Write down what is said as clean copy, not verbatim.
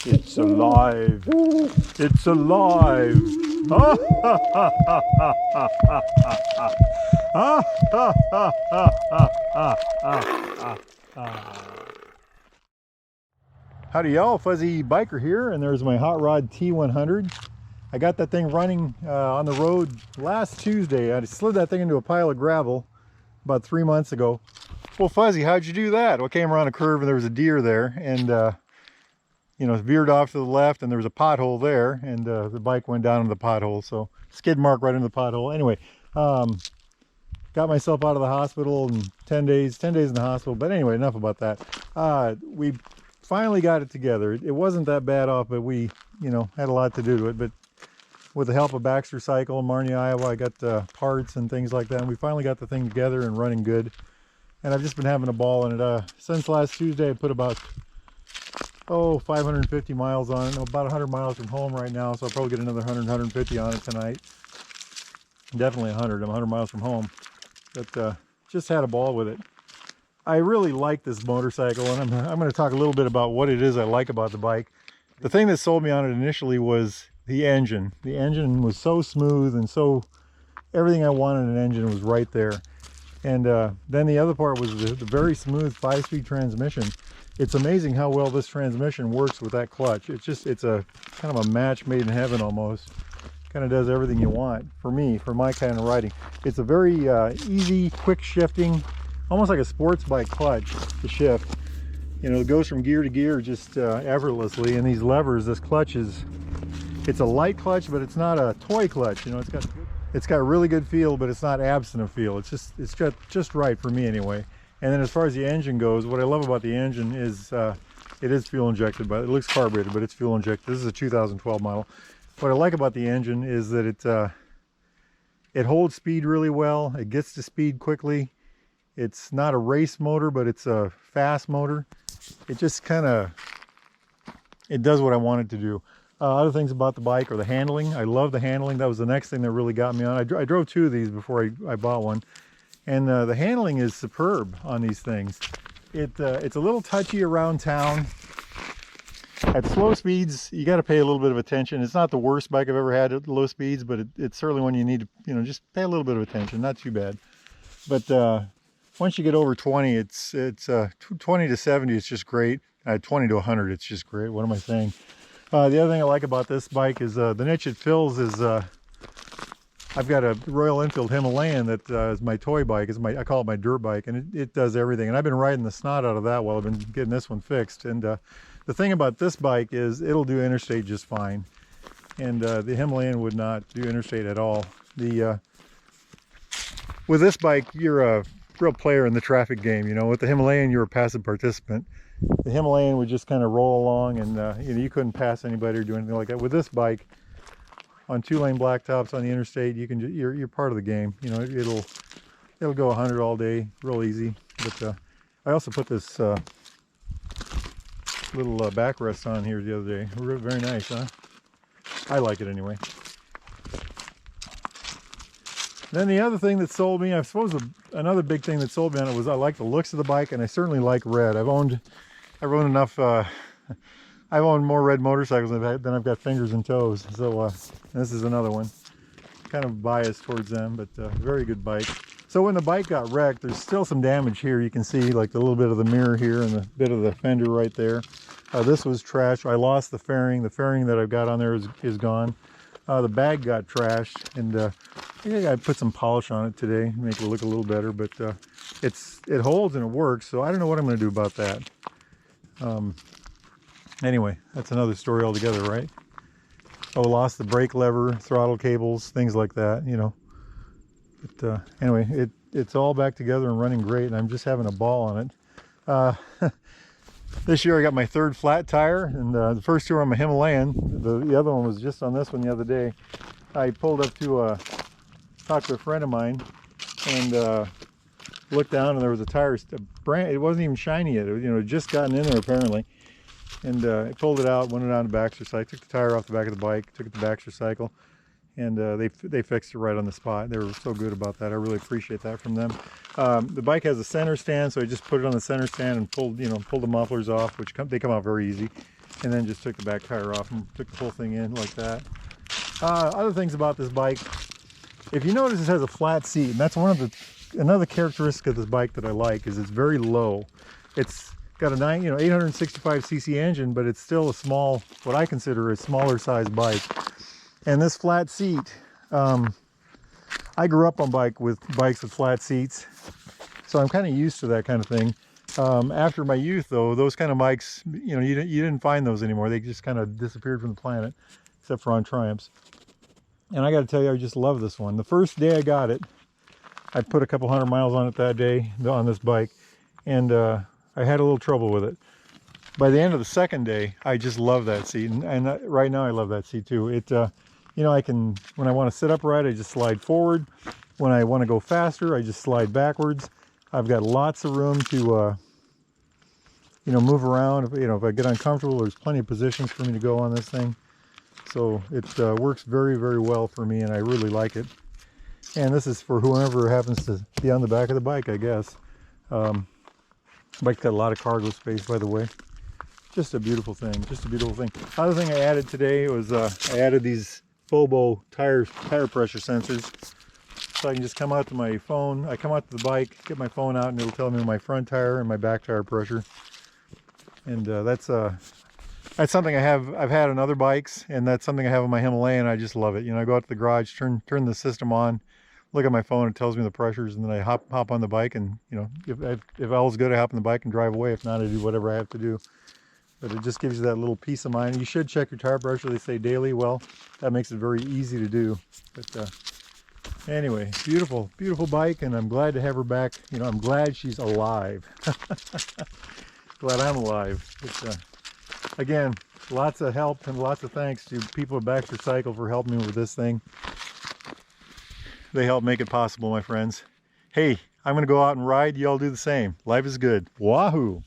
It's alive. It's alive. Ah, ha, ha, ha, ha, ha, ha, ha. Ah, ha, ha, ha, ha, ha, ha, ha. Howdy y'all, Fuzzy Biker here, and there's my hot rod T100. I got that thing running on the road last Tuesday. I slid that thing into a pile of gravel about 3 months ago. Well, Fuzzy, how'd you do that? Well, I came around a curve and there was a deer there, and you know, veered off to the left, and there was a pothole there, and the bike went down into the pothole, so skid mark right into the pothole. Anyway, got myself out of the hospital in 10 days in the hospital. But anyway, enough about that. We finally got it together. It wasn't that bad off, but we, you know, had a lot to do to it. But with the help of Baxter Cycle in Marnie, Iowa, I got parts and things like that, and we finally got the thing together and running good. And I've just been having a ball in it. Since last Tuesday, I put about 550 miles on it. About 100 miles from home right now, so I'll probably get another 150 on it tonight. Definitely 100. I'm 100 miles from home, but just had a ball with it. I really like this motorcycle, and I'm going to talk a little bit about what it is I like about the bike. The thing that sold me on it initially was the engine. The engine was so smooth, and so everything I wanted in an engine was right there. And then the other part was the very smooth 5-speed transmission. It's amazing how well this transmission works with that clutch. It's a kind of a match made in heaven almost. Kind of does everything you want for me, for my kind of riding. It's a very easy, quick shifting, almost like a sports bike clutch to shift. You know, it goes from gear to gear just effortlessly. And these levers, this clutch it's a light clutch, but it's not a toy clutch. You know, it's got really good feel, but it's not absent of feel. It's just right for me anyway. And then as far as the engine goes, what I love about the engine is it is fuel injected, but it looks carbureted, but it's fuel injected. This is a 2012 model. What I like about the engine is that it holds speed really well. It gets to speed quickly. It's not a race motor, but it's a fast motor. It just it does what I want it to do. Other things about the bike are the handling. I love the handling. That was the next thing that really got me on. I drove 2 of these before I bought one. And the handling is superb on these things. It's a little touchy around town. At slow speeds, you got to pay a little bit of attention. It's not the worst bike I've ever had at low speeds, but it's certainly one you need to, you know, just pay a little bit of attention. Not too bad. But once you get over 20, it's 20 to 70, it's just great. 20 to 100, it's just great. What am I saying? The other thing I like about this bike is the niche it fills is I've got a Royal Enfield Himalayan that is my toy bike. I call it my dirt bike, and it does everything. And I've been riding the snot out of that while I've been getting this one fixed. And the thing about this bike is it'll do interstate just fine. And the Himalayan would not do interstate at all. With this bike, you're a real player in the traffic game. You know, with the Himalayan, you're a passive participant. The Himalayan would just kind of roll along, and you know, you couldn't pass anybody or do anything like that. With this bike, on 2-lane blacktops on the interstate, you're part of the game. You know, it'll go 100 all day, real easy. But I also put this little backrest on here the other day. Very nice, huh? I like it anyway. Then the other thing that sold me, I suppose another big thing that sold me on it was I like the looks of the bike, and I certainly like red. I've owned enough. I've owned more red motorcycles than I've got fingers and toes. So this is another one. Kind of biased towards them, but very good bike. So when the bike got wrecked, there's still some damage here. You can see like the little bit of the mirror here and the bit of the fender right there. This was trashed. I lost the fairing. The fairing that I've got on there is gone. The bag got trashed, and I think I put some polish on it today, make it look a little better. But it holds and it works. So I don't know what I'm going to do about that. Anyway, that's another story altogether, right? Oh, lost the brake lever, throttle cables, things like that, you know. But anyway, it's all back together and running great, and I'm just having a ball on it. This year I got my 3rd flat tire, and the first 2 are on my Himalayan. The other one was just on this one the other day. I pulled up to talk to a friend of mine, and looked down, and there was a tire. It wasn't even shiny yet. It was, you know, just gotten in there apparently. And I pulled it out, went it on to Baxter Cycle, took the tire off the back of the bike, took it to Baxter Cycle, and they fixed it right on the spot. They were so good about that. I really appreciate that from them. The bike has a center stand, so I just put it on the center stand and pulled the mufflers off, which they come out very easy. and then just took the back tire off and took the whole thing in like that. Other things about this bike, if you notice, it has a flat seat, and that's another characteristic of this bike that I like, is it's very low. It's got a 865cc engine, but it's still a small, what I consider a smaller size bike. And this flat seat, I grew up on bikes with flat seats, so I'm kind of used to that kind of thing. After my youth, though, those kind of bikes, you didn't find those anymore. They just kind of disappeared from the planet, except for on Triumphs. And I got to tell you, I just love this one. The first day I got it, I put a couple 100 miles on it that day on this bike, and I had a little trouble with it. By the end of the second day, I just love that seat, and right now I love that seat too. I can, when I want to sit upright, I just slide forward. When I want to go faster, I just slide backwards. I've got lots of room to, move around. If I get uncomfortable, there's plenty of positions for me to go on this thing. So it works very, very well for me, and I really like it. And this is for whoever happens to be on the back of the bike, I guess. Bike's got a lot of cargo space, by the way. Just a beautiful thing, just a beautiful thing. Other thing I added today was I added these Fobo tire pressure sensors. So I can just come out to my phone. I come out to the bike, get my phone out, and it'll tell me my front tire and my back tire pressure. And that's something I've had on other bikes, and that's something I have on my Himalayan. I just love it. I go out to the garage, turn the system on, look at my phone, it tells me the pressures, and then I hop on the bike, and if all's good, I hop on the bike and drive away. If not, I do whatever I have to do. But it just gives you that little peace of mind. You should check your tire pressure, they say daily. Well, that makes it very easy to do. But anyway, beautiful, beautiful bike, and I'm glad to have her back. I'm glad she's alive. Glad I'm alive. But, again, lots of help and lots of thanks to people at Baxter Cycle for helping me with this thing. They help make it possible, my friends. Hey, I'm going to go out and ride. Y'all do the same. Life is good. Wahoo!